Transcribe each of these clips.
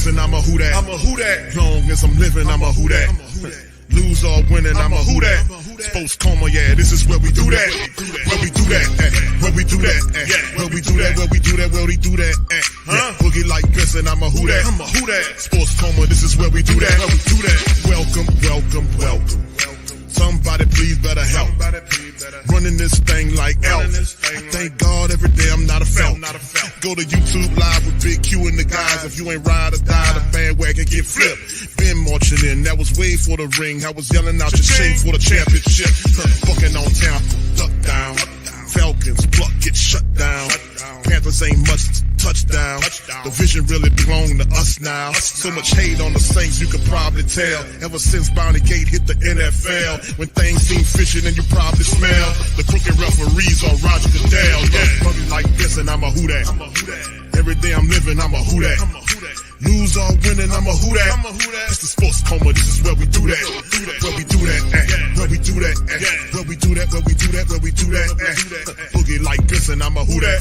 guessing, I'm a who that. I'm a who that. Long as I'm living, I'm a who that. Lose or winning, I'm a who that. Sports coma, yeah, this is where we do that. Where we do that, where we do that, where we do that, where we do that, where we do that. Boogie like guessing, I'm a who that. I'm a who that. Sports coma, this is where we do that. Where we do that. Welcome, welcome, welcome. Somebody please better help. Running this thing like elf. I thank God every day I'm not a felt. Go to YouTube Live with Big Q and the guys. If you ain't ride or die, the bandwagon get flipped. Been marching in, that was way for the ring. I was yelling out your shame for the championship. Fucking on town, duck down. Falcons, pluck, get shut down. Panthers ain't much touchdown. The vision really belong to us now. So much hate on the Saints, you could probably tell. Ever since Bounty Gate hit the NFL, when things seem fishy, then you probably smell the crooked referees on Roger Goodell. Fucking like this, and I'm a who that. Every day I'm living, I'm a who that. Lose or winning, I'm a who that. It's the sports coma, this is where we do that. Where we do that, where we do that, where we do that, where we do that, where we do that. Boogie like this, and I'm a who that.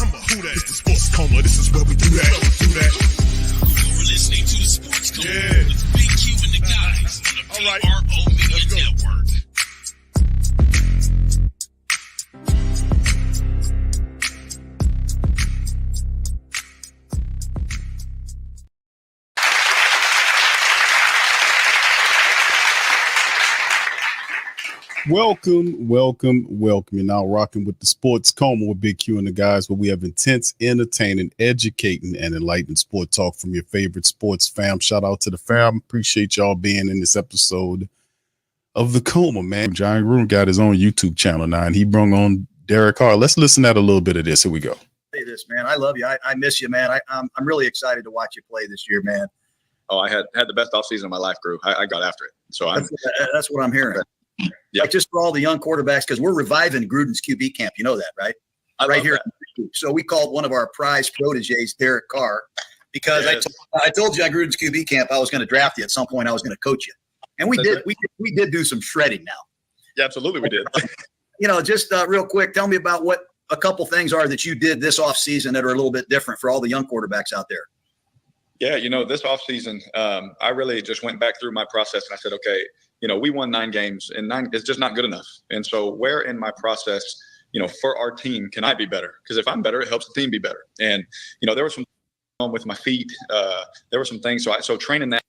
It's the sports coma, this is where we do that. You're listening to the Sports Coma with Big Q and the guys on the PRO Media Network. Welcome. You're now rocking with the Sports Coma with Big Q and the guys, where we have intense, entertaining, educating, and enlightening sport talk from your favorite sports fam. Shout out to the fam. Appreciate y'all being in this episode of the Coma, man. Jon Gruden got his own YouTube channel now, and he brung on Derek Carr. Let's listen at a little bit of this. Here we go. Say this, man. I love you. I miss you, man. I'm really excited to watch you play this year, man. Oh, I had the best offseason of my life, Drew. I got after it. So that's what I'm hearing. Yeah. Like just for all the young quarterbacks, because we're reviving Gruden's QB camp. You know that, right? Right here. So we called one of our prize proteges Derek Carr because I told Jon Gruden's QB camp I was going to draft you at some point. I was going to coach you, and we did. We did do some shredding now. Yeah, absolutely, we did. Just real quick, tell me about what a couple things are that you did this offseason that are a little bit different for all the young quarterbacks out there. Yeah, this offseason, I really just went back through my process and I said, okay, we won 9 games and 9 is just not good enough. And so where in my process, for our team, can I be better? Because if I'm better, it helps the team be better. And, there was some with my feet. There were some things. So training that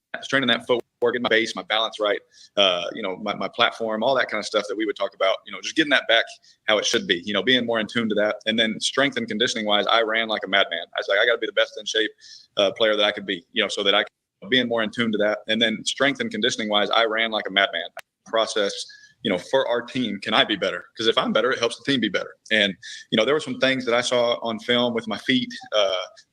footwork, getting my base, my balance right, my platform, all that kind of stuff that we would talk about, just getting that back how it should be, being more in tune to that. And then strength and conditioning wise, I ran like a madman. I was like, I got to be the best in shape player that I could be, so that I can being more in tune to that. And then strength and conditioning wise, I ran like a madman. Process, for our team, can I be better? Because if I'm better, it helps the team be better. And, there were some things that I saw on film with my feet.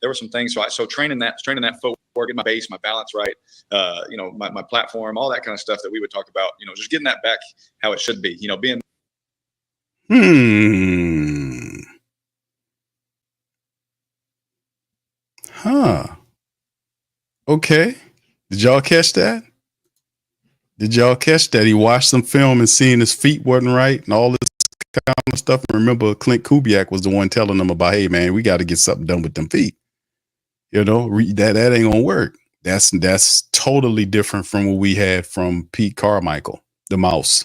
There were some things. So training that footwork, getting my base, my balance right, my platform, all that kind of stuff that we would talk about, just getting that back how it should be, being. Okay. Did y'all catch that? He watched some film and seeing his feet wasn't right and all this kind of stuff. And remember, Clint Kubiak was the one telling them about, hey, man, we got to get something done with them feet. That ain't going to work. That's totally different from what we had from Pete Carmichael, the mouse.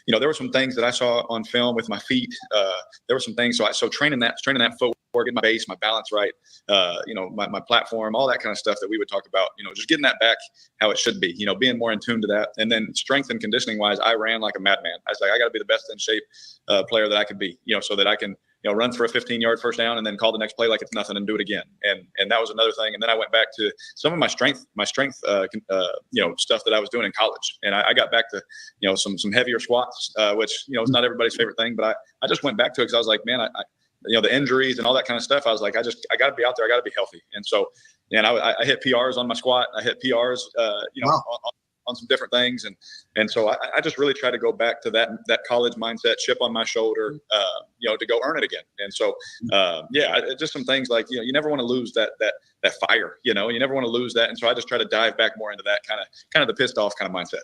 There were some things that I saw on film with my feet. There were some things. So training that footwork, getting my base, my balance right, my platform, all that kind of stuff that we would talk about, just getting that back how it should be, being more in tune to that. And then strength and conditioning wise, I ran like a madman. I was like, I got to be the best in shape player that I could be, so that I can, run for a 15-yard first down and then call the next play like it's nothing and do it again. And that was another thing. And then I went back to some of my strength, stuff that I was doing in college. And I got back to, some heavier squats, which, is not everybody's favorite thing, but I just went back to it because I was like, man, the injuries and all that kind of stuff. I was like, I got to be out there. I got to be healthy. And so, I hit PRs on my squat. I hit PRs, Wow. on some different things. And so I just really try to go back to that college mindset, chip on my shoulder, to go earn it again. And so, just some things like, you never want to lose that fire, you never want to lose that. And so I just try to dive back more into that kind of the pissed off kind of mindset.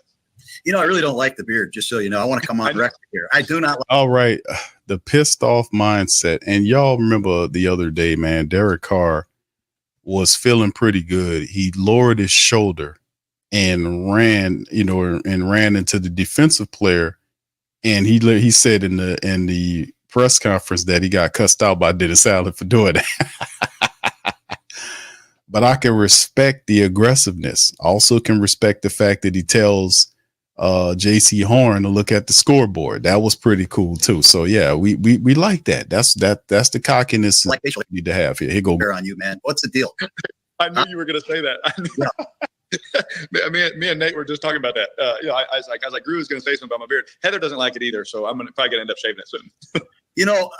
I really don't like the beard, just so you know. I want to come on record here. I do not like. All right. The pissed off mindset. And y'all remember the other day, man, Derek Carr was feeling pretty good. He lowered his shoulder and ran into the defensive player. And he said in the press conference that he got cussed out by Dennis Allen for doing that. But I can respect the aggressiveness. Also can respect the fact that he tells JC Horn to look at the scoreboard. That was pretty cool too. So yeah, we like that. That's the cockiness like we need to have here. Here go on you, man. What's the deal? I knew you were going to say that. Me and Nate were just talking about that. I was like, Gruden's going to say something about my beard. Heather doesn't like it either, so I'm probably going to end up shaving it soon.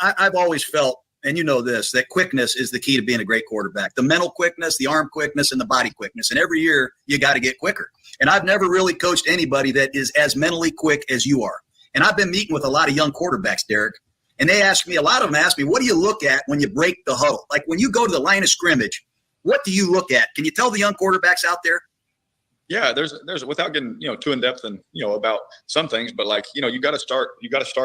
I've always felt, and you know this, that quickness is the key to being a great quarterback. The mental quickness, the arm quickness, and the body quickness. And every year you got to get quicker. And I've never really coached anybody that is as mentally quick as you are. And I've been meeting with a lot of young quarterbacks, Derek, and a lot of them ask me, what do you look at when you break the huddle? Like when you go to the line of scrimmage, what do you look at? Can you tell the young quarterbacks out there? Yeah, there's without getting too in depth and about some things, but you got to start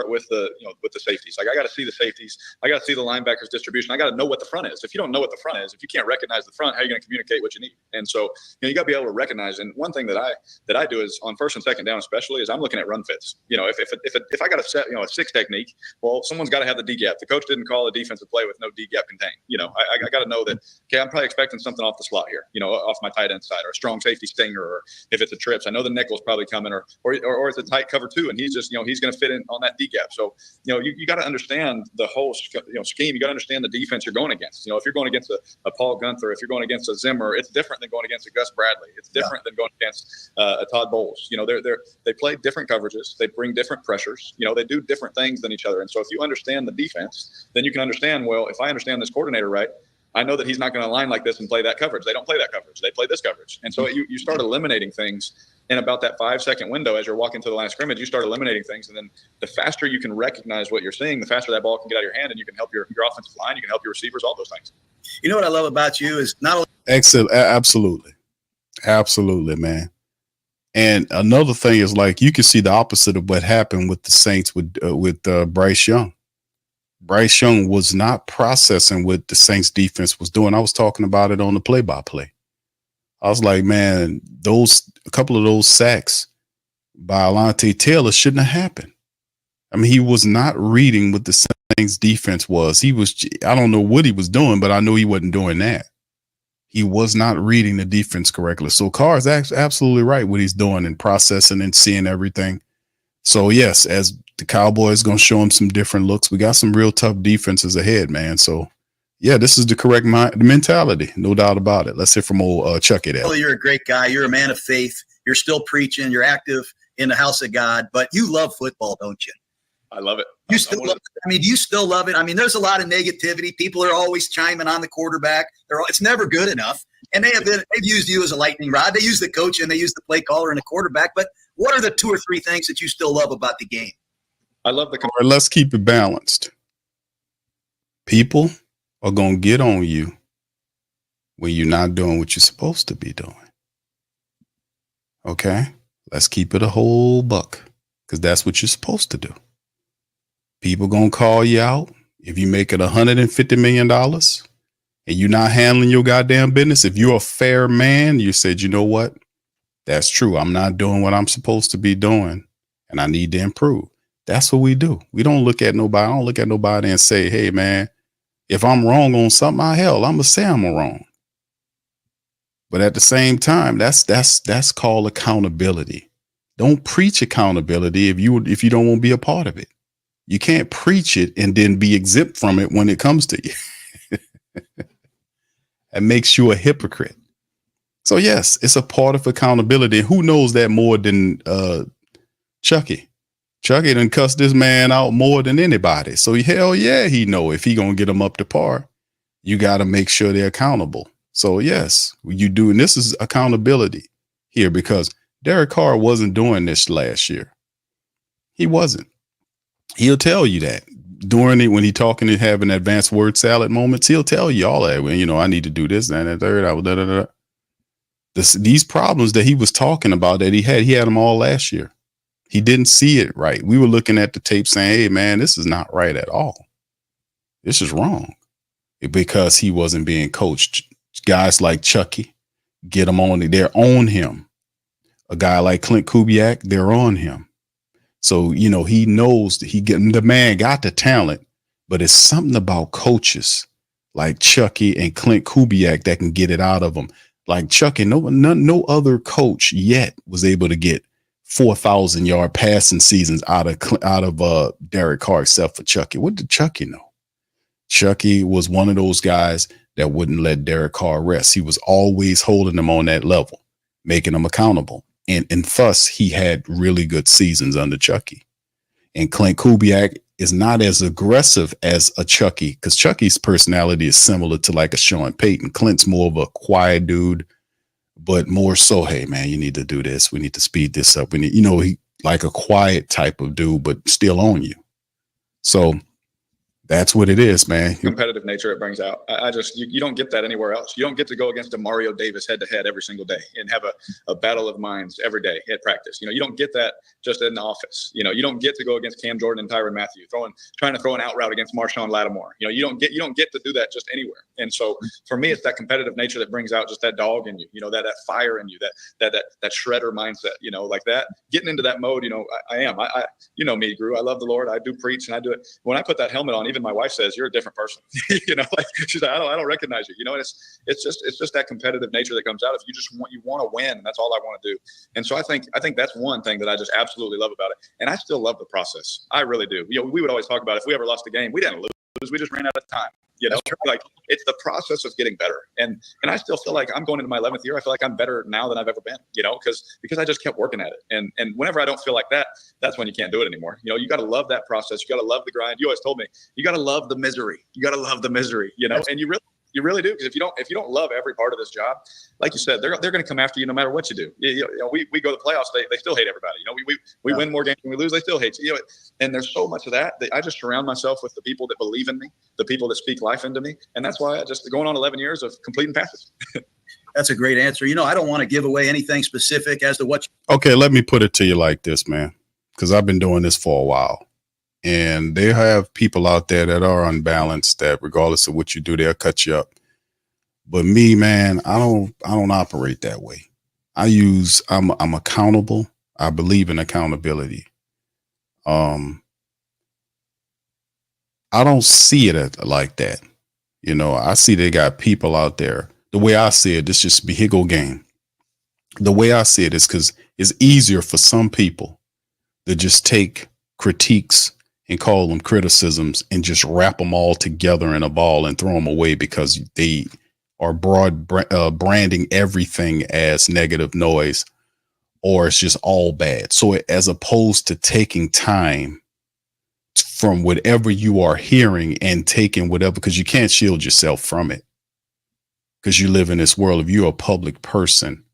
with the safeties. Like I got to see the safeties, I got to see the linebackers distribution, I got to know what the front is. If you don't know what the front is, if you can't recognize the front, how are you going to communicate what you need? And so you got to be able to recognize. And one thing that I do is on first and second down especially is I'm looking at run fits. If I got to set a six technique, well, someone's got to have the D gap. The coach didn't call a defensive play with no D gap contained. I got to know that. Okay, I'm probably expecting something off the slot here. Off my tight end side or a strong safety stinger. Or if it's a trips, I know the nickel's probably coming, or it's a tight cover too, and he's just he's going to fit in on that D gap. So you got to understand the whole scheme. You got to understand the defense you're going against. If you're going against a Paul Gunther, if you're going against a Zimmer, it's different than going against a Gus Bradley. It's different than going against a Todd Bowles. They play different coverages. They bring different pressures. They do different things than each other. And so if you understand the defense, then you can understand, well, if I understand this coordinator right, I know that he's not going to align like this and play that coverage. They don't play that coverage. They play this coverage. And so you start eliminating things in about that 5-second window as you're walking to the line of scrimmage. You start eliminating things. And then the faster you can recognize what you're seeing, the faster that ball can get out of your hand, and you can help your offensive line, you can help your receivers, all those things. You know what I love about you is not only – Excellent. Absolutely. Absolutely, man. And another thing is you can see the opposite of what happened with the Saints with Bryce Young. Bryce Young was not processing what the Saints defense was doing. I was talking about it on the play-by-play. I was like, man, a couple of those sacks by Alontae Taylor shouldn't have happened. I mean, he was not reading what the Saints defense was. I don't know what he was doing, but I know he wasn't doing that. He was not reading the defense correctly. So Carr is absolutely right what he's doing and processing and seeing everything. So yes, as the Cowboys going to show him some different looks. We got some real tough defenses ahead, man. So yeah, this is the correct mentality. No doubt about it. Let's hear from old Chucky there. Well, you're a great guy. You're a man of faith. You're still preaching. You're active in the house of God, but you love football, don't you? I love it. Do you still love it? I mean, there's a lot of negativity. People are always chiming on the quarterback. It's never good enough. And they've used you as a lightning rod. They use the coach and they use the play caller and the quarterback. But what are the 2 or 3 things that you still love about the game? I love the. Let's keep it balanced. People are going to get on you when you're not doing what you're supposed to be doing. Okay? Let's keep it a whole buck, because that's what you're supposed to do. People going to call you out if you make it $150 million and you're not handling your goddamn business. If you're a fair man, you said, you know what? That's true. I'm not doing what I'm supposed to be doing, and I need to improve. That's what we do. We don't look at nobody. I don't look at nobody and say, hey, man, if I'm wrong on something, I'm going to say I'm wrong. But at the same time, that's called accountability. Don't preach accountability if you don't want to be a part of it. You can't preach it and then be exempt from it when it comes to you. It makes you a hypocrite. So yes, it's a part of accountability. Who knows that more than Chucky? Chucky done cussed this man out more than anybody. So hell yeah, he know if he gonna get them up to par, you got to make sure they're accountable. So yes, you do. And this is accountability here, because Derek Carr wasn't doing this last year. He wasn't. He'll tell you that during it when he talking and having advanced word salad moments. He'll tell you all that. When I need to do this and that third. These problems that he was talking about that he had them all last year. He didn't see it right. We were looking at the tape saying, hey, man, this is not right at all. This is wrong, because he wasn't being coached Guys like Chucky, get them on. They're on him. A guy like Clint Kubiak, they're on him. So, he knows that the man got the talent, but it's something about coaches like Chucky and Clint Kubiak that can get it out of them. Like Chucky, no other coach yet was able to get 4,000-yard passing seasons out of Derek Carr, except for Chucky. What did Chucky know? Chucky was one of those guys that wouldn't let Derek Carr rest. He was always holding him on that level, making him accountable. And thus, he had really good seasons under Chucky. And Clint Kubiak is not as aggressive as a Chucky, because Chucky's personality is similar to like a Sean Payton. Clint's more of a quiet dude, but more so, hey, man, you need to do this. We need to speed this up. We need, he like a quiet type of dude, but still on you. So that's what it is, man. Competitive nature it brings out. I just, you don't get that anywhere else. You don't get to go against a Mario Davis head to head every single day and have a battle of minds every day at practice. You don't get that just in the office. You don't get to go against Cam Jordan and Tyrann Mathieu trying to throw an out route against Marshawn Lattimore. You don't get to do that just anywhere. And so for me, it's that competitive nature that brings out just that dog in you, that fire in you, that shredder mindset, like that. Getting into that mode, I am. Me, Gru. I love the Lord. I do preach and I do it. When I put that helmet on, even my wife says, you're a different person. Like she's like, I don't recognize you. And it's just that competitive nature that comes out. If you want to win, and that's all I want to do. And so I think that's one thing that I just absolutely love about it. And I still love the process. I really do. We would always talk about if we ever lost a game, we didn't lose. We just ran out of time. Like it's the process of getting better. And I still feel like I'm going into my 11th year. I feel like I'm better now than I've ever been, because I just kept working at it. And whenever I don't feel like that, that's when you can't do it anymore. You got to love that process. You got to love the grind. You always told me, you got to love the misery. You got to love the misery, and you really do. Because if you don't love every part of this job, like you said, they're going to come after you no matter what you do. We go to the playoffs, they still hate everybody. We win more games than we lose, they still hate you. And there's so much of that I just surround myself with the people that believe in me, the people that speak life into me. And that's why I just going on 11 years of completing passes. That's a great answer. I don't want to give away anything specific as to what. Okay, let me put it to you like this, man, because I've been doing this for a while. And they have people out there that are unbalanced, that regardless of what you do, they'll cut you up. But me, man, I don't operate that way. I'm accountable. I believe in accountability. I don't see it like that. I see they got people out there. The way I see it, this just vehicle game. The way I see it is because it's easier for some people to just take critiques and call them criticisms and just wrap them all together in a ball and throw them away because they are branding everything as negative noise, or it's just all bad. So as opposed to taking time from whatever you are hearing and taking whatever, because you can't shield yourself from it, because you live in this world. If you're a public person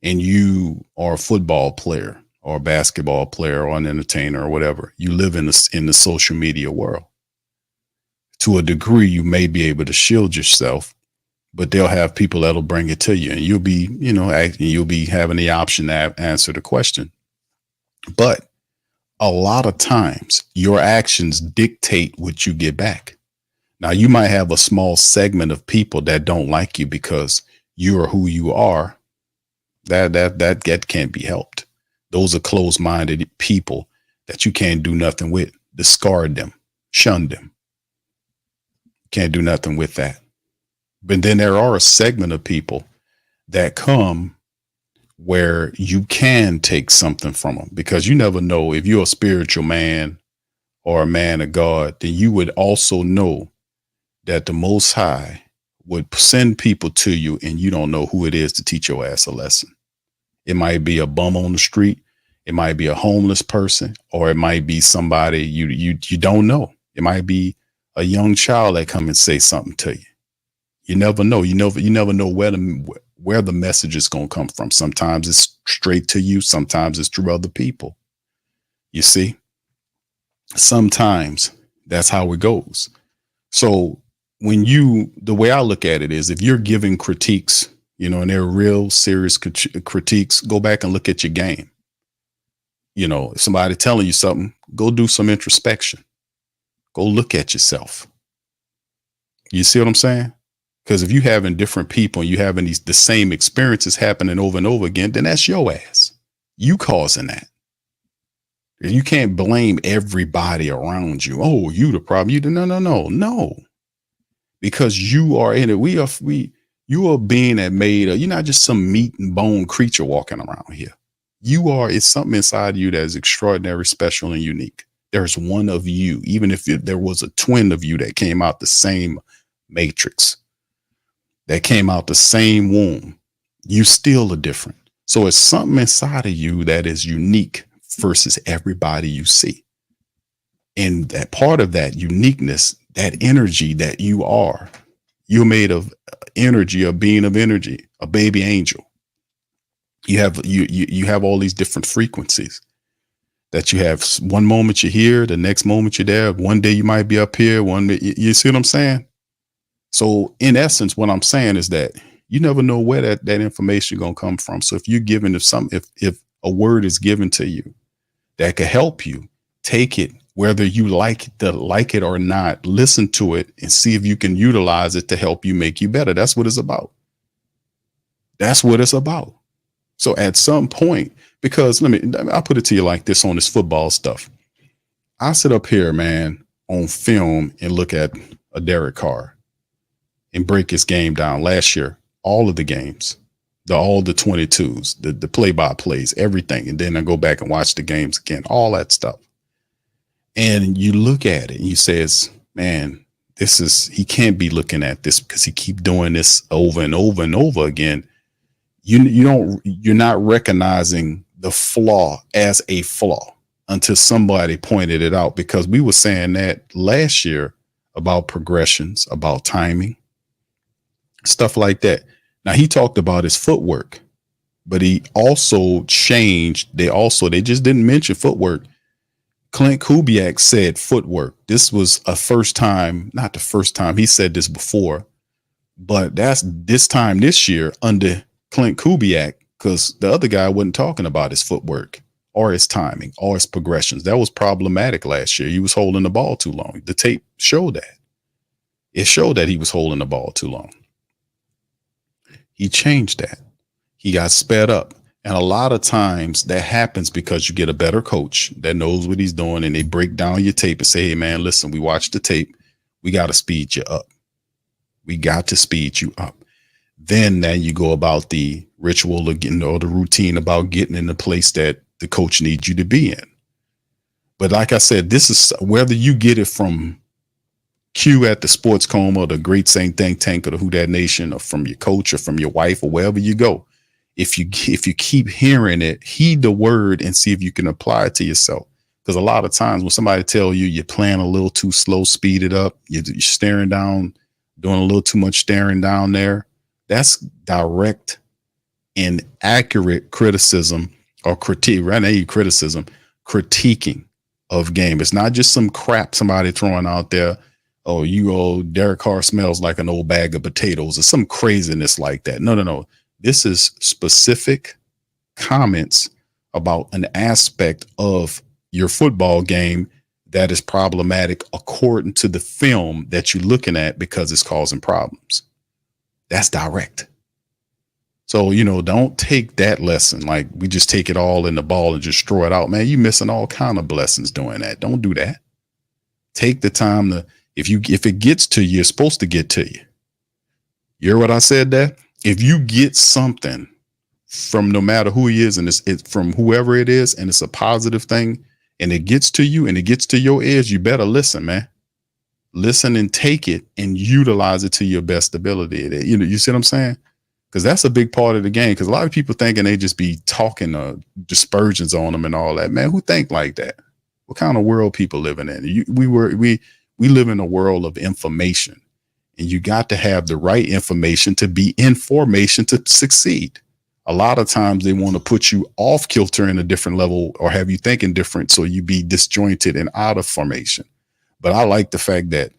and you are a football player or a basketball player or an entertainer or whatever, you live in the social media world. To a degree, you may be able to shield yourself, but they'll have people that'll bring it to you, and you'll be, you'll be having the option to answer the question. But a lot of times your actions dictate what you get back. Now, you might have a small segment of people that don't like you because you are who you are. That can't be helped. Those are closed-minded people that you can't do nothing with. Discard them, shun them. Can't do nothing with that. But then there are a segment of people that come where you can take something from them, because you never know. If you're a spiritual man or a man of God, then you would also know that the Most High would send people to you, and you don't know who it is to teach your ass a lesson. It might be a bum on the street. It might be a homeless person, or it might be somebody you don't know. It might be a young child that come and say something to you. You never know. You never know where the message is going to come from. Sometimes it's straight to you. Sometimes it's through other people. You see, sometimes that's how it goes. So the way I look at it is, if you're giving critiques, and they're real serious critiques, go back and look at your game. If somebody telling you something, go do some introspection. Go look at yourself. You see what I'm saying? Because if you having different people and you having the same experiences happening over and over again, then that's your ass. You causing that. You can't blame everybody around you. Oh, you the problem. No. Because you are in it. You are a being that made. You're not just some meat and bone creature walking around here. It's something inside you that is extraordinary, special, and unique. There's one of you, even if there was a twin of you that came out the same matrix, that came out the same womb, you still are different. So it's something inside of you that is unique versus everybody you see. And that part of that uniqueness, that energy that you're made of energy, a being of energy, a baby angel. You have all these different frequencies that you have. One moment you're here, the next moment you're there. One day you might be up here. You see what I'm saying? So in essence, what I'm saying is that you never know where that information going to come from. So if you're given, if a word is given to you that could help you, take it, whether you like it or not, listen to it and see if you can utilize it to help you make you better. That's what it's about. That's what it's about. So at some point, because I'll put it to you like this on this football stuff. I sit up here, man, on film and look at a Derek Carr and break his game down last year, all of the games, all the 22s, the play-by-plays, everything. And then I go back and watch the games again, all that stuff. And you look at it and you says, man, he can't be looking at this because he keep doing this over and over and over again. You're not recognizing the flaw as a flaw until somebody pointed it out, because we were saying that last year about progressions, about timing, stuff like that. Now he talked about his footwork, but he also changed. They just didn't mention footwork. Clint Kubiak said footwork. This was a first time, not the first time he said this before, but that's this time this year under Clint Kubiak, because the other guy wasn't talking about his footwork or his timing or his progressions. That was problematic last year. He was holding the ball too long. The tape showed that. It showed that he was holding the ball too long. He changed that. He got sped up. And a lot of times that happens because you get a better coach that knows what he's doing, and they break down your tape and say, hey, man, listen, we watched the tape. We got to speed you up. We got to speed you up. Then you go about the ritual again, or the routine about getting in the place that the coach needs you to be in. But like I said, this is whether you get it from Q at the Sports Coma or the Great Saint Think Tank or the Who Dat Nation, or from your coach or from your wife or wherever you go. If you keep hearing it, heed the word and see if you can apply it to yourself. Because a lot of times when somebody tell you you're playing a little too slow, speed it up, you're staring down, doing a little too much staring down there, that's direct and accurate criticism or critique, right? Critiquing of game. It's not just some crap somebody throwing out there. Oh, Derek Carr smells like an old bag of potatoes or some craziness like that. No. This is specific comments about an aspect of your football game that is problematic according to the film that you're looking at because it's causing problems. That's direct. So, don't take that lesson like we just take it all in the ball and just throw it out. Man, you're missing all kind of blessings doing that. Don't do that. Take the time to, if it gets to you, it's supposed to get to you. You hear what I said there? If you get something from no matter who he is, and it's from whoever it is, and it's a positive thing, and it gets to you and it gets to your ears, you better listen, man. Listen and take it and utilize it to your best ability. You see what I'm saying? Because that's a big part of the game. Because a lot of people thinking they just be talking dispersions on them and all that. Man, who think like that? What kind of world people living in? We live in a world of information, and you got to have the right information to be in formation to succeed. A lot of times they want to put you off kilter in a different level or have you thinking different, so you be disjointed and out of formation. But I like the fact that,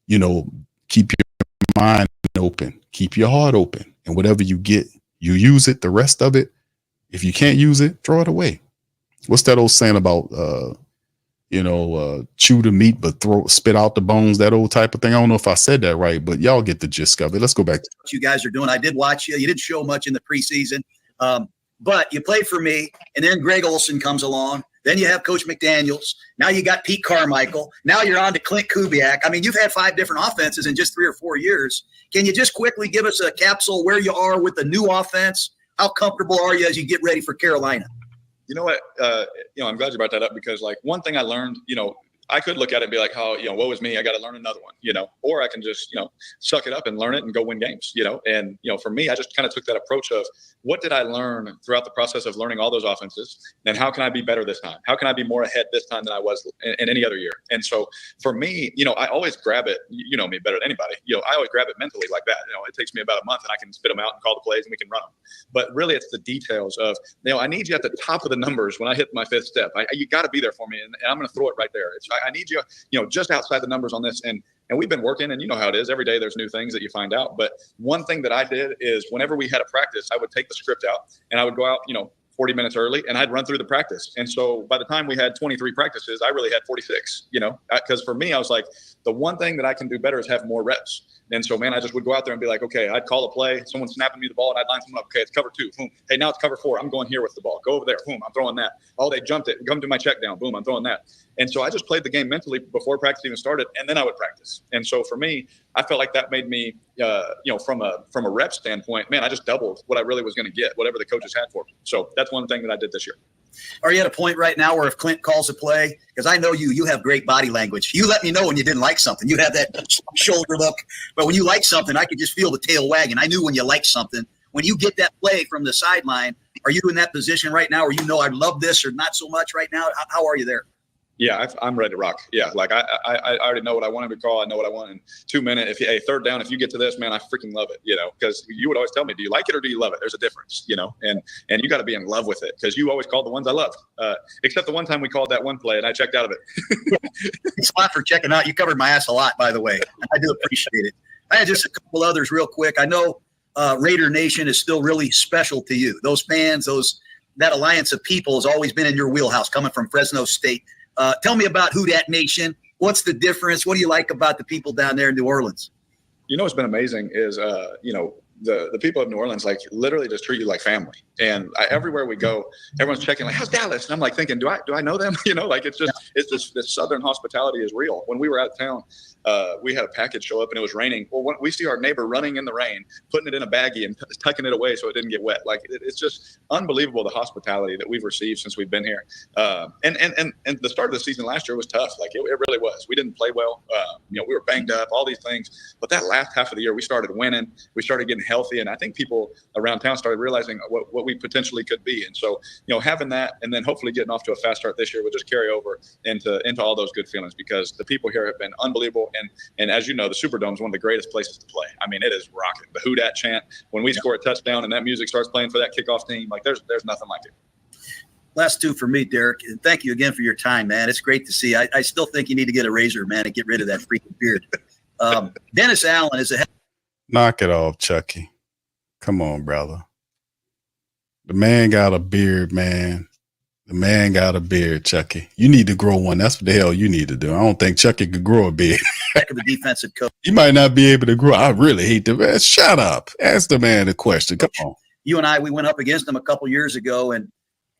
keep your mind open, keep your heart open, and whatever you get, you use it. The rest of it, if you can't use it, throw it away. What's that old saying about, chew the meat but spit out the bones, that old type of thing. I don't know if I said that right, but y'all get the gist of it. Let's go back to what you guys are doing. I did watch you. You didn't show much in the preseason, but you played for me, and then Greg Olson comes along. Then you have Coach McDaniels. Now you got Pete Carmichael. Now you're on to Clint Kubiak. I mean, you've had 5 different offenses in just 3 or 4 years. Can you just quickly give us a capsule where you are with the new offense? How comfortable are you as you get ready for Carolina? You know what? I'm glad you brought that up because, like, one thing I learned, I could look at it and be like, oh, woe is me. I got to learn another one, or I can just, suck it up and learn it and go win games, and, for me, I just kind of took that approach of what did I learn throughout the process of learning all those offenses, and how can I be better this time? How can I be more ahead this time than I was in any other year? And so for me, I always grab it, me better than anybody, I always grab it mentally like that. It takes me about a month and I can spit them out and call the plays and we can run them. But really it's the details of, I need you at the top of the numbers when I hit my 5th step. You got to be there for me, and I'm going to throw it right there. I need you, just outside the numbers on this. And we've been working, and you know how it is. Every day there's new things that you find out. But one thing that I did is whenever we had a practice, I would take the script out and I would go out, 40 minutes early, and I'd run through the practice. And so by the time we had 23 practices, I really had 46, because for me, I was like, the one thing that I can do better is have more reps. And so, man, I just would go out there and be like, okay, I'd call a play, someone snapping me the ball, and I'd line someone up. Okay, it's cover 2. Boom. Hey, now it's cover 4. I'm going here with the ball. Go over there. Boom. I'm throwing that. Oh, they jumped it. Come to my check down. Boom. I'm throwing that. And so I just played the game mentally before practice even started, and then I would practice. And so for me, I felt like that made me, from a rep standpoint, man, I just doubled what I really was going to get, whatever the coaches had for me. So that's one thing that I did this year. Are you at a point right now where if Clint calls a play, because I know you have great body language. You let me know when you didn't like something. You have that shoulder look. But when you like something, I could just feel the tail wagging. I knew when you liked something. When you get that play from the sideline, are you in that position right now where I love this or not so much right now? How are you there? Yeah, I'm ready to rock. Yeah, like I already know what I want him to call. I know what I want in 2 minutes. Third down, if you get to this, man, I freaking love it, because you would always tell me, do you like it or do you love it? There's a difference, and you got to be in love with it because you always called the ones I loved, except the one time we called that one play and I checked out of it. Thanks a lot for checking out. You covered my ass a lot, by the way. I do appreciate it. I had just a couple others real quick. I know Raider Nation is still really special to you. Those fans, that alliance of people has always been in your wheelhouse coming from Fresno State. Tell me about Who Dat Nation. What's the difference? What do you like about the people down there in New Orleans? What's been amazing is, the people of New Orleans, like, literally just treat you like family. And everywhere we go, everyone's checking, like, how's Dallas? And I'm like thinking, do I know them? It's just, it's this Southern hospitality is real. When we were out of town, we had a package show up and it was raining. Well, when we see our neighbor running in the rain, putting it in a baggie and tucking it away so it didn't get wet. Like, it's just unbelievable, the hospitality that we've received since we've been here. And the start of the season last year was tough. Like, it really was. We didn't play well. We were banged up, all these things. But that last half of the year, we started winning. We started getting healthy. And I think people around town started realizing what we potentially could be. And so, having that and then hopefully getting off to a fast start this year will just carry over into all those good feelings, because the people here have been unbelievable. And as you know, the Superdome is one of the greatest places to play. I mean, it is rocking. The Who Dat chant, when we score a touchdown and that music starts playing for that kickoff team, like, there's nothing like it. Last 2 for me, Derek. And thank you again for your time, man. It's great to see. I still think you need to get a razor, man, and get rid of that freaking beard. Dennis Allen is a knock it off, Chucky. Come on, brother. The man got a beard, man. The man got a beard, Chucky. You need to grow one. That's what the hell you need to do. I don't think Chucky could grow a beard. heck of a defensive coach. You might not be able to grow. I really hate the man. Shut up. Ask the man a question. Come on. You and we went up against him a couple years ago, and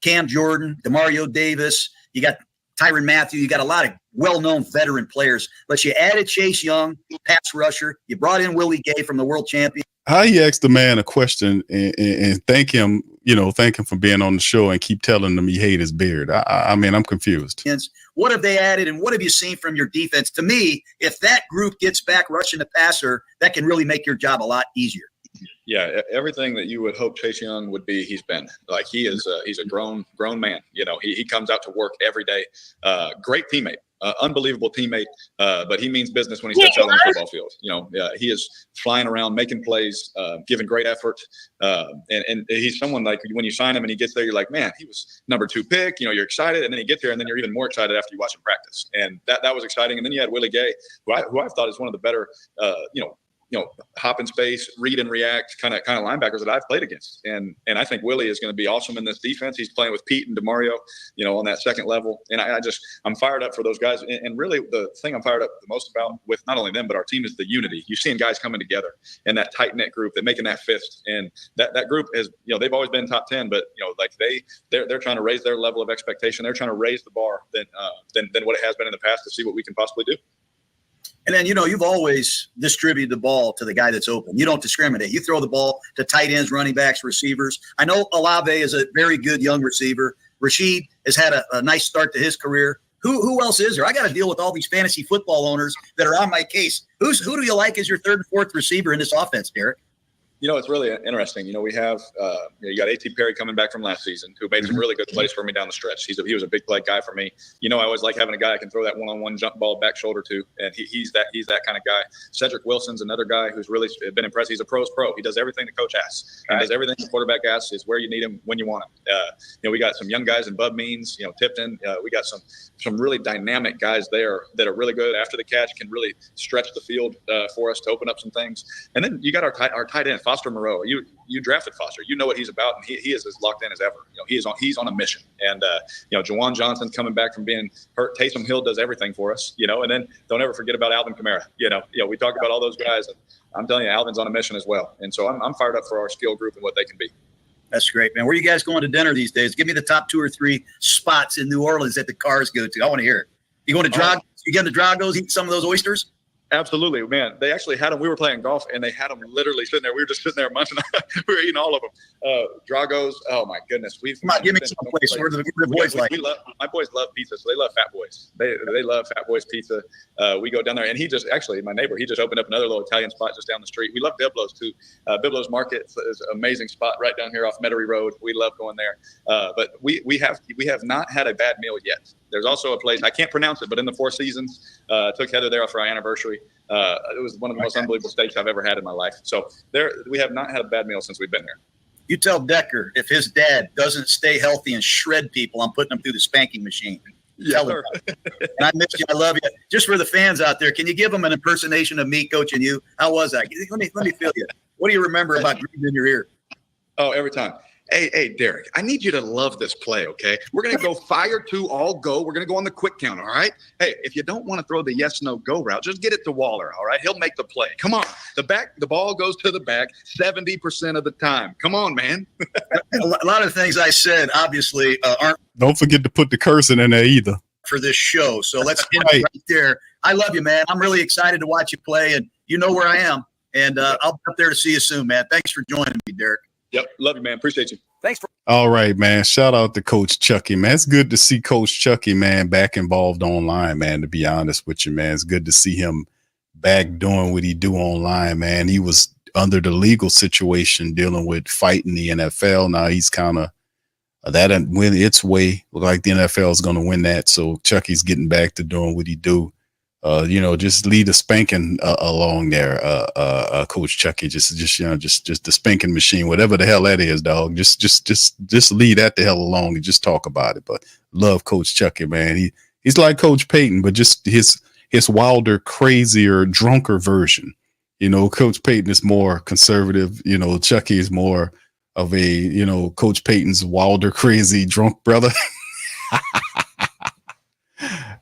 Cam Jordan, DeMario Davis, you got Tyrann Mathieu, you got a lot of well-known veteran players, but you added Chase Young, pass rusher. You brought in Willie Gay from the world champion. How you ask the man a question and thank him, thank him for being on the show and keep telling him you hate his beard. I mean, I'm confused. What have they added and what have you seen from your defense? To me, if that group gets back rushing the passer, that can really make your job a lot easier. Yeah, everything that you would hope Chase Young would be, he's been. Like, he's a grown man. He comes out to work every day. Great teammate. Unbelievable teammate, but he means business when he steps out on the football field. He is flying around, making plays, giving great effort, and he's someone, like, when you sign him and he gets there, you're like, man, he was number 2 pick. You're excited, and then he gets there, and then you're even more excited after you watch him practice, and that was exciting. And then you had Willie Gay, who I thought is one of the better, hop in space, read and react kind of linebackers that I've played against. And I think Willie is going to be awesome in this defense. He's playing with Pete and DeMario, on that second level. And I'm fired up for those guys. And really the thing I'm fired up the most about with not only them, but our team is the unity. You're seeing guys coming together and that tight knit group, that making that fist. And that group is, they've always been top 10, but they're trying to raise their level of expectation. They're trying to raise the bar than what it has been in the past to see what we can possibly do. And then, you've always distributed the ball to the guy that's open. You don't discriminate. You throw the ball to tight ends, running backs, receivers. I know Olave is a very good young receiver. Rashid has had a nice start to his career. Who else is there? I got to deal with all these fantasy football owners that are on my case. Who do you like as your third and fourth receiver in this offense, Derek? It's really interesting. We have you got A.T. Perry coming back from last season, who made some really good plays for me down the stretch. He was a big play guy for me. I always like having a guy I can throw that one-on-one jump ball back shoulder to, and he's that kind of guy. Cedric Wilson's another guy who's really been impressed. He's a pro's pro. He does everything the coach asks. He does everything the quarterback asks. Is where you need him when you want him. We got some young guys in Bub Means, Tipton. We got some really dynamic guys there that are really good after the catch, can really stretch the field for us to open up some things. And then you got our tight end, Foster Moreau. You drafted Foster. You know what he's about, and he is as locked in as ever. He's on a mission. And Jawan Johnson's coming back from being hurt. Taysom Hill does everything for us. And then don't ever forget about Alvin Kamara. We talk about all those guys, and I'm telling you, Alvin's on a mission as well. And so I'm fired up for our skill group and what they can be. That's great, man. Where are you guys going to dinner these days? Give me the top 2 or 3 spots in New Orleans that the Cars go to. I want to hear it. You going to Dragos? You going to Dragos, eat some of those oysters? Absolutely, man. They actually had them. We were playing golf, and they had them literally sitting there. We were just sitting there munching. We were eating all of them. Dragos. Oh my goodness. Come on, give me some place. Where the boys like? My boys love pizza, so they love Fat Boys. They love Fat Boys pizza. We go down there, and my neighbor, he just opened up another little Italian spot just down the street. We love Biblo's too. Biblo's Market is an amazing spot right down here off Metairie Road. We love going there. But we have not had a bad meal yet. There's also a place, I can't pronounce it, but in the Four Seasons, took Heather there for our anniversary. It was one of the most unbelievable steaks I've ever had in my life. So we have not had a bad meal since we've been there. You tell Decker, if his dad doesn't stay healthy and shred people, I'm putting him through the spanking machine. Tell him. And I miss you. I love you. Just for the fans out there, can you give them an impersonation of me coaching you? How was that? Let me feel you. What do you remember about Gruden in your ear? Oh, every time. Hey, Derek, I need you to love this play, okay? We're going to go fire 2, all go. We're going to go on the quick count, all right? Hey, if you don't want to throw the yes, no, go route, just get it to Waller, all right? He'll make the play. Come on. The ball goes to the back 70% of the time. Come on, man. A lot of things I said, obviously, aren't. Don't forget to put the cursing in there either. For this show. So let's get right there. I love you, man. I'm really excited to watch you play, and you know where I am. And I'll be up there to see you soon, man. Thanks for joining me, Derek. Yep. Love you, man. Appreciate you. Thanks for. All right, man. Shout out to Coach Chucky, man. It's good to see Coach Chucky, man, back involved online, man, to be honest with you, man. It's good to see him back doing what he do online, man. He was under the legal situation dealing with fighting the NFL. Now he's kind of that went its way. Look like the NFL is going to win that. So Chucky's getting back to doing what he do. Just lead a spanking along there, Coach Chucky. Just the spanking machine, whatever the hell that is, dog. Just lead that the hell along and just talk about it. But love Coach Chucky, man. He's like Coach Payton, but just his wilder, crazier, drunker version. Coach Payton is more conservative. Chucky is more of a Coach Payton's wilder, crazy, drunk brother.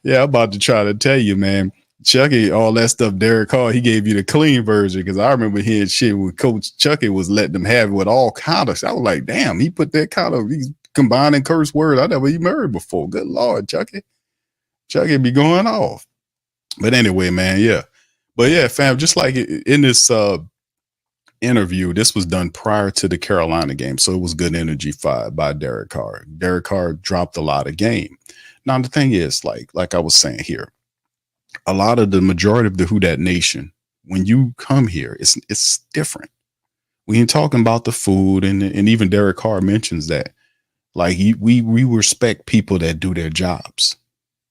Yeah, I'm about to try to tell you, man. Chucky, all that stuff Derek Carr, he gave you the clean version, because I remember hearing shit with Coach Chucky was letting them have it with all kind of. I was like, damn, he put that kind of, he's combining curse words I never even heard before. Good Lord, Chucky. Chucky be going off. But anyway, man, yeah. But yeah, fam, just like in this interview, this was done prior to the Carolina game, so it was good energy by Derek Carr. Derek Carr dropped a lot of game. Now, the thing is, like I was saying here, a lot of the majority of the Who Dat Nation, when you come here, it's different. We ain't talking about the food, and even Derek Carr mentions that. Like, we respect people that do their jobs.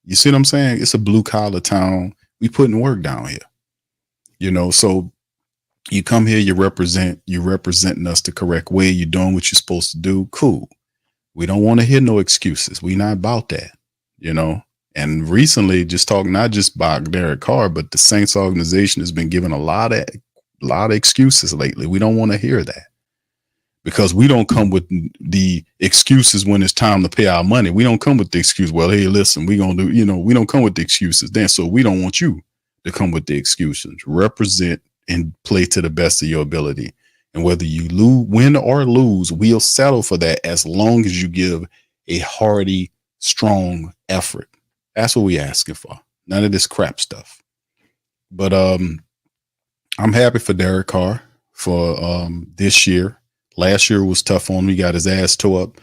You see what I'm saying? It's a blue collar town. We putting work down here. So you come here, you're representing us the correct way. You're doing what you're supposed to do. Cool. We don't want to hear no excuses. We not about that. And recently, just talking not just about Derek Carr, but the Saints organization has been given a lot of a lot of excuses lately. We don't want to hear that because we don't come with the excuses when it's time to pay our money. We don't come with the excuse. Well, hey, listen, we going to do, we don't come with the excuses then. So we don't want you to come with the excuses. Represent and play to the best of your ability. And whether you win or lose, we'll settle for that as long as you give a hearty, strong effort. That's what we're asking for. None of this crap stuff. But I'm happy for Derek Carr for this year. Last year was tough on him. He got his ass tore up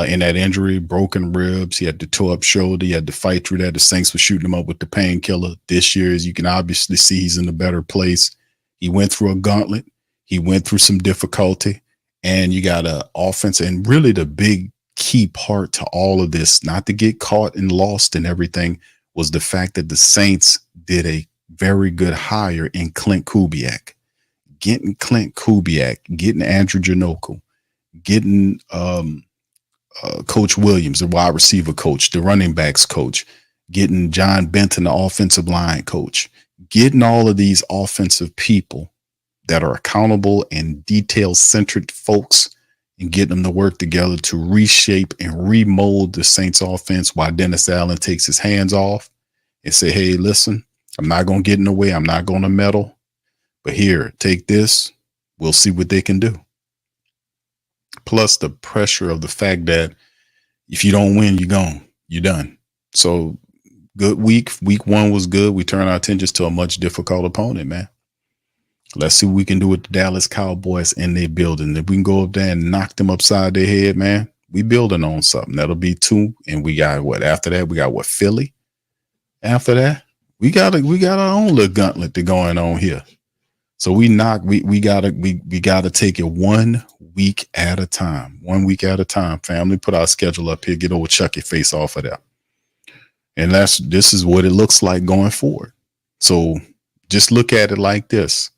in that injury, broken ribs. He had the tore up shoulder. He had to fight through that. The Saints were shooting him up with the painkiller. This year, as you can obviously see, he's in a better place. He went through a gauntlet. He went through some difficulty, and you got an offense. And really the big key part to all of this, not to get caught and lost and everything, was the fact that the Saints did a very good hire in Clint Kubiak. Getting Clint Kubiak, getting Andrew Janocko, getting Coach Williams, the wide receiver coach, the running backs coach, getting John Benton, the offensive line coach, getting all of these offensive people that are accountable and detail-centered folks and getting them to work together to reshape and remold the Saints offense while Dennis Allen takes his hands off and say, hey, listen, I'm not going to get in the way. I'm not going to meddle. But here, take this. We'll see what they can do. Plus the pressure of the fact that if you don't win, you're gone. You're done. So good week. Week one was good. We turn our attentions to a much difficult opponent, man. Let's see what we can do with the Dallas Cowboys in their building. If we can go up there and knock them upside their head, man, we building on something. That'll be 2. And we got what after that? We got what, Philly? After that, we got our own little gauntlet to going on here. So we gotta take it 1 week at a time. 1 week at a time. Family, put our schedule up here. Get old Chucky face off of that. And this is what it looks like going forward. So just look at it like this.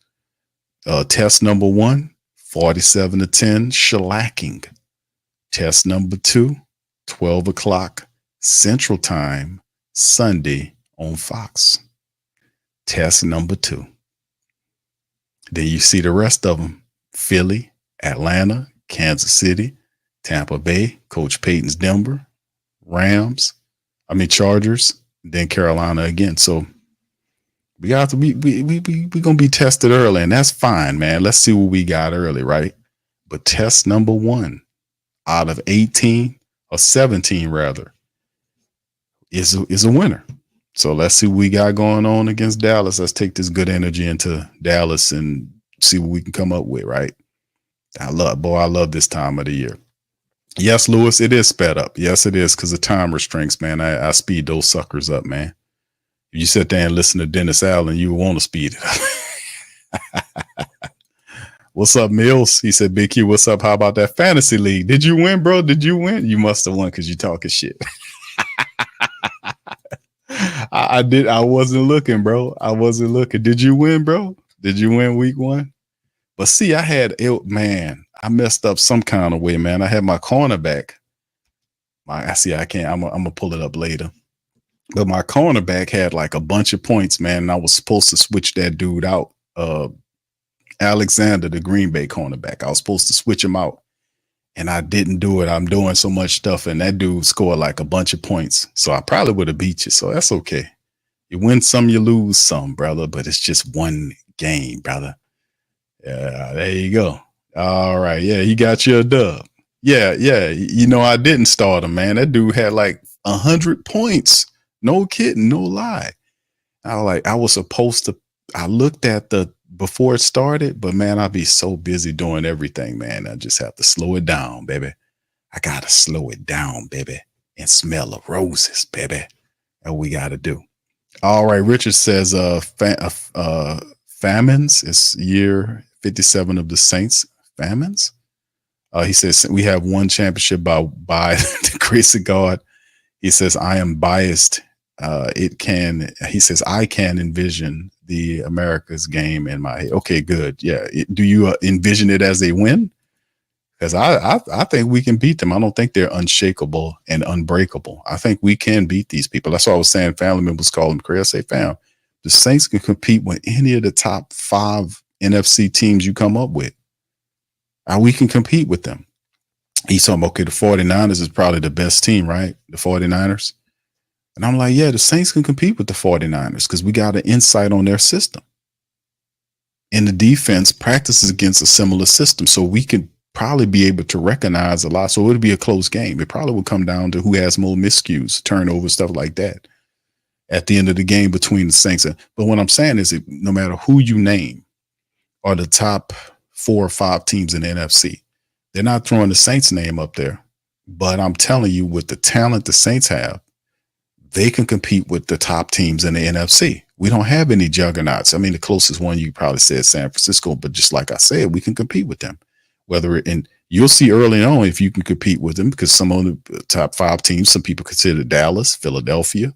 Test number 1, 47-10 shellacking. Test number 2, 12 o'clock Central Time, Sunday on Fox. Test number 2. Then you see the rest of them. Philly, Atlanta, Kansas City, Tampa Bay, Coach Payton's Denver, Chargers, then Carolina again. So we gonna be tested early, and that's fine, man. Let's see what we got early, right? But test number 1 out of 18 or 17 rather is a winner. So let's see what we got going on against Dallas. Let's take this good energy into Dallas and see what we can come up with, right? I love this time of the year. Yes, Lewis, it is sped up. Yes, it is, because of time restraints, man. I speed those suckers up, man. If you sit there and listen to Dennis Allen, you want to speed it up. What's up, Mills? He said, Big Q, what's up? How about that fantasy league? Did you win, bro? Did you win? You must have won because you talking shit. I did. I wasn't looking, bro. I wasn't looking. Did you win, bro? Did you win week 1? But see, I messed up some kind of way, man. I had my cornerback. I can't. I'm gonna pull it up later. But my cornerback had like a bunch of points, man. And I was supposed to switch that dude out. Alexander, the Green Bay cornerback. I was supposed to switch him out. And I didn't do it. I'm doing so much stuff, and that dude scored like a bunch of points. So I probably would have beat you. So that's okay. You win some, you lose some, brother. But it's just one game, brother. Yeah, there you go. All right. Yeah, he got you a dub. Yeah. I didn't start him, man. That dude had like 100 points. No kidding, no lie. I looked at before it started, but man, I'd be so busy doing everything, man. I just have to slow it down, baby. I got to slow it down, baby, and smell the roses, baby. That's what we got to do. All right. Richard says, famines is year 57 of the Saints. Famines. He says, we have one championship by the grace of God. He says, I am biased. He says, I can envision the America's game in my head. Okay, good. Yeah. Do you envision it as a win? Because I think we can beat them. I don't think they're unshakable and unbreakable. I think we can beat these people. That's what I was saying. Family members call them crazy. I say, fam, the Saints can compete with any of the top 5 NFC teams you come up with. We can compete with them. He's talking about, okay, the 49ers is probably the best team, right? The 49ers. And I'm like, yeah, the Saints can compete with the 49ers because we got an insight on their system. And the defense practices against a similar system. So we could probably be able to recognize a lot. So it'll be a close game. It probably will come down to who has more miscues, turnovers, stuff like that at the end of the game between the Saints. But what I'm saying is, no matter who you name are the top 4 or 5 teams in the NFC, they're not throwing the Saints name up there. But I'm telling you, with the talent the Saints have, they can compete with the top teams in the NFC. We don't have any juggernauts. I mean, the closest one you probably said San Francisco, but just like I said, we can compete with them. You'll see early on if you can compete with them, because some of the top 5 teams, some people consider Dallas, Philadelphia,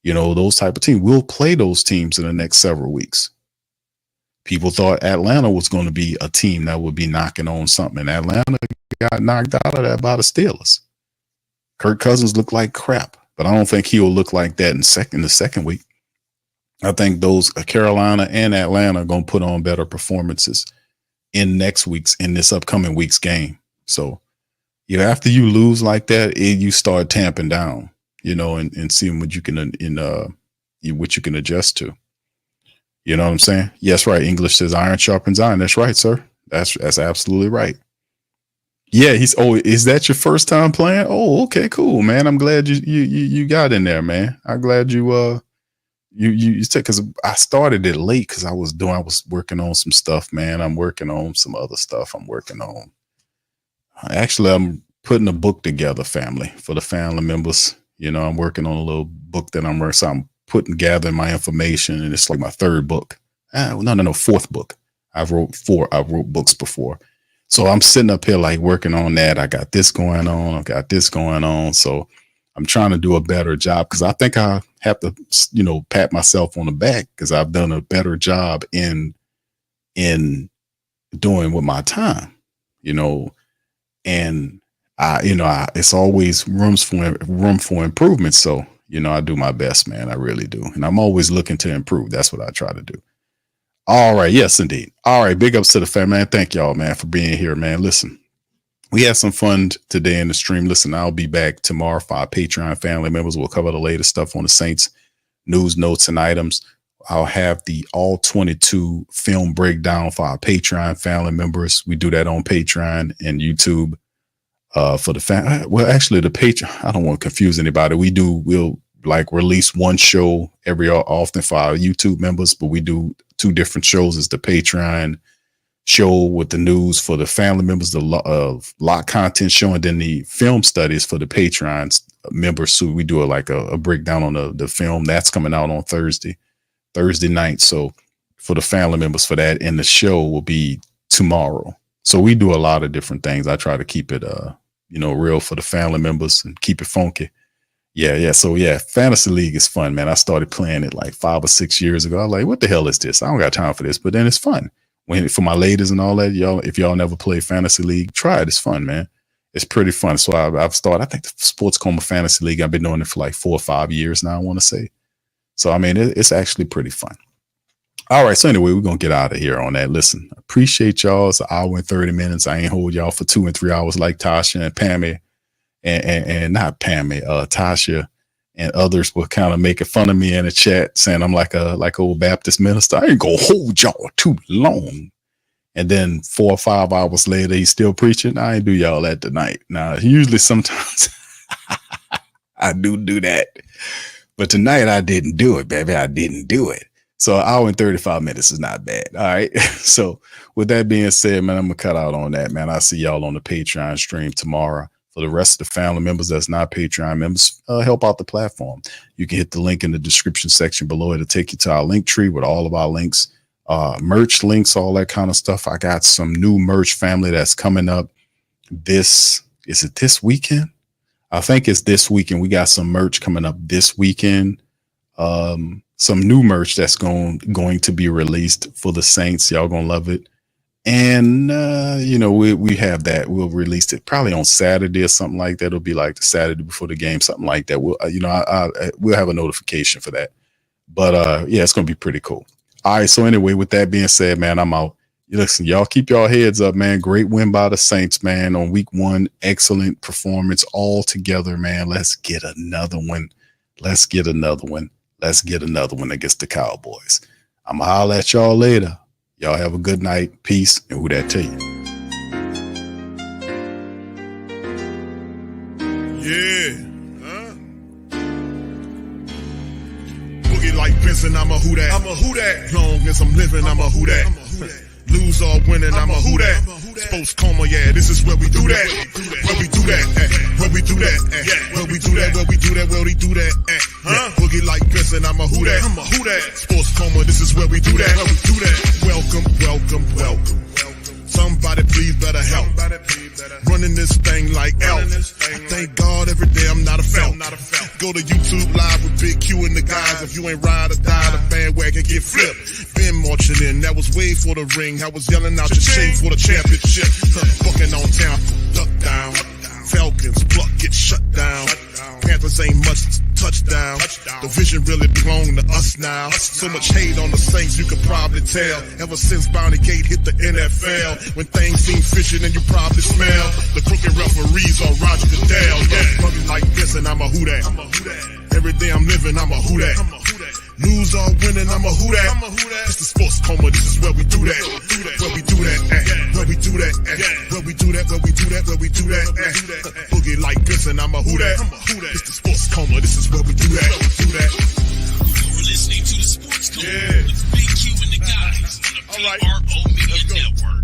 those type of teams. We'll play those teams in the next several weeks. People thought Atlanta was going to be a team that would be knocking on something, and Atlanta got knocked out of that by the Steelers. Kirk Cousins looked like crap, but I don't think he'll look like that in the second week. I think those Carolina and Atlanta are going to put on better performances in this upcoming week's game. So, after you lose like that, you start tamping down, and seeing what you can adjust to. You know what I'm saying? Yes, right. English says iron sharpens iron. That's right, sir. That's absolutely right. Yeah, is that your first time playing? Oh, okay, cool, man. I'm glad you got in there, man. I'm glad you said, because I started it late because I was working on some stuff, man. I'm working on some other stuff. I'm putting a book together, family, for the family members. I'm working on a little book that I'm gathering my information, and it's like my 3rd book. No, 4th book. I've wrote books before. So I'm sitting up here like working on that. I got this going on. So I'm trying to do a better job, because I think I have to, pat myself on the back, because I've done a better job in doing with my time, and it's always room for improvement. So, I do my best, man. I really do. And I'm always looking to improve. That's what I try to do. All right. Yes, indeed. All right. Big ups to the family, man. Thank y'all, man, for being here, man. Listen, we had some fun today in the stream. Listen, I'll be back tomorrow for our Patreon family members. We'll cover the latest stuff on the Saints, news, notes, and items. I'll have the all 22 film breakdown for our Patreon family members. We do that on Patreon and YouTube. For the the Patreon, I don't want to confuse anybody. We'll release one show every often for our YouTube members, but we do 2 different shows. It's the Patreon show with the news for the family members, the lock content show, and then the film studies for the Patreon members. So we do a breakdown on the film that's coming out on Thursday night. So for the family members for that, and the show will be tomorrow. So we do a lot of different things. I try to keep it real for the family members and keep it funky. Yeah. So Fantasy League is fun, man. I started playing it like 5 or 6 years ago. I was like, what the hell is this? I don't got time for this, but then it's fun. For my ladies and all that, if y'all never played Fantasy League, try it. It's fun, man. It's pretty fun. So I've started, I think, the Sports Coma Fantasy League. I've been doing it for like 4 or 5 years now, I want to say. So, I mean, it's actually pretty fun. All right. So anyway, we're going to get out of here on that. Listen, appreciate y'all. It's an hour and 30 minutes. I ain't hold y'all for 2 and 3 hours like Tasha and Pammy and not Pammy, Tasha and others were kind of making fun of me in the chat, saying I'm like old Baptist minister. I ain't going to hold y'all too long. And then 4 or 5 hours later, he's still preaching. I ain't do y'all that tonight. Now, usually sometimes I do that. But tonight I didn't do it, baby. I didn't do it. So an hour and 35 minutes is not bad. All right. So with that being said, man, I'm going to cut out on that, man. I'll see y'all on the Patreon stream tomorrow. For the rest of the family members that's not Patreon members, help out the platform. You can hit the link in the description section below. It'll take you to our link tree with all of our links, merch links, all that kind of stuff. I got some new merch, family, that's coming up. Is it this weekend? I think it's this weekend. We got some merch coming up this weekend. Some new merch that's going to be released for the Saints. Y'all gonna love it. And we have that. We'll release it probably on Saturday or something like that. It'll be like the Saturday before the game, something like that. We'll have a notification for that. But it's gonna be pretty cool. All right. So anyway, with that being said, man, I'm out. Listen, y'all keep y'all heads up, man. Great win by the Saints, man, on week 1. Excellent performance all together, man. Let's get another one. Let's get another one against the Cowboys. I'm going to holler at y'all later. Y'all have a good night. Peace. And who that to you? Yeah. Boogie like Vincent, I'm a who that. I'm a who that. Long as I'm living, I'm a who that. Lose or winning, I'm a who that. Sports coma, yeah, this is where we do that. Where we do that, where we do that, where we do that, where we do that, where we do that, Boogie like Vincent, I'm a who that. I'm a who that. Sports coma, this is where we do that. Where we do that. Welcome, welcome, welcome. Somebody please better help. Running this thing like elf. I thank God every day I'm not a felt. Go to YouTube live with Big Q and the guys. If you ain't ride or die, the bandwagon get flipped. Been marching in, that was way for the ring. I was yelling out your shame for the championship. Bucking on town, duck down. Falcons, pluck, get shut down. Panthers ain't much touchdown. The vision really belong to us now. So much hate on the Saints, you could probably tell. Ever since Bounty Gate hit the NFL, when things seem fishy, then you probably smell the crooked referees on Roger Goodell. Yeah, fucking like this, and I'm a who that. Every day I'm living, I'm a who that. Lose or winning, I'm a who that. It's the sports coma, this is where we do that. Where we do that, where we do that, where we do that, where we do that, where we do that. Boogie like this, and I'm a who that. It's the sports coma, this is where we do that. You're listening to the Sports Coma with Big Q and the guys on the PRO Media Network.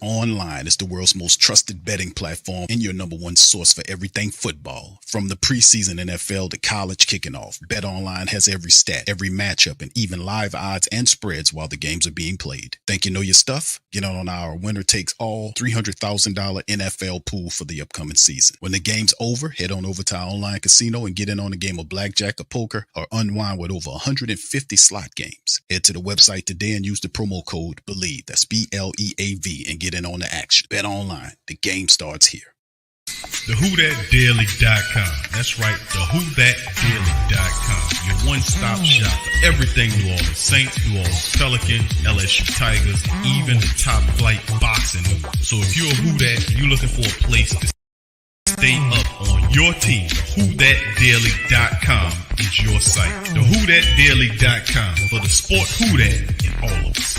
Online is the world's most trusted betting platform and your number one source for everything football. From the preseason NFL to college kicking off, BetOnline has every stat, every matchup, and even live odds and spreads while the games are being played. Think you know your stuff? Get on our winner-takes-all $300,000 NFL pool for the upcoming season. When the game's over, head on over to our online casino and get in on a game of blackjack or poker or unwind with over 150 slot games. Head to the website today and use the promo code BELIEVE, that's BLEAV, and get in on the action. Bet online. The game starts here. TheWhoThatDaily.com. That's right, TheWhoThatDaily.com. Your one-stop shop for everything New Orleans Saints, New Orleans Pelicans, LSU Tigers, even the top flight boxing news. So if you're a Who That, you're looking for a place to stay up on your team, TheWhoThatDaily.com is your site. TheWhoThatDaily.com for the sport Who That in all of us.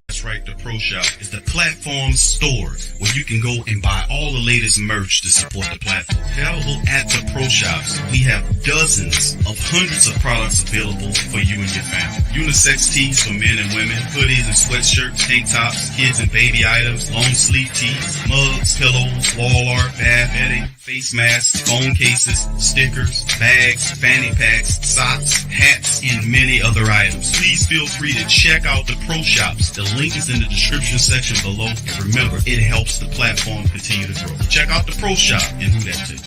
That's right, the Pro Shop is the platform store where you can go and buy all the latest merch to support the platform. Available at the Pro Shops, we have dozens of hundreds of products available for you and your family. Unisex tees for men and women, hoodies and sweatshirts, tank tops, kids and baby items, long sleeve tees, mugs, pillows, wall art, bath bedding, face masks, phone cases, stickers, bags, fanny packs, socks, hats, and many other items. Please feel free to check out the Pro Shops. The link is in the description section below. And remember, it helps the platform continue to grow. Check out the Pro Shop and Who That Too.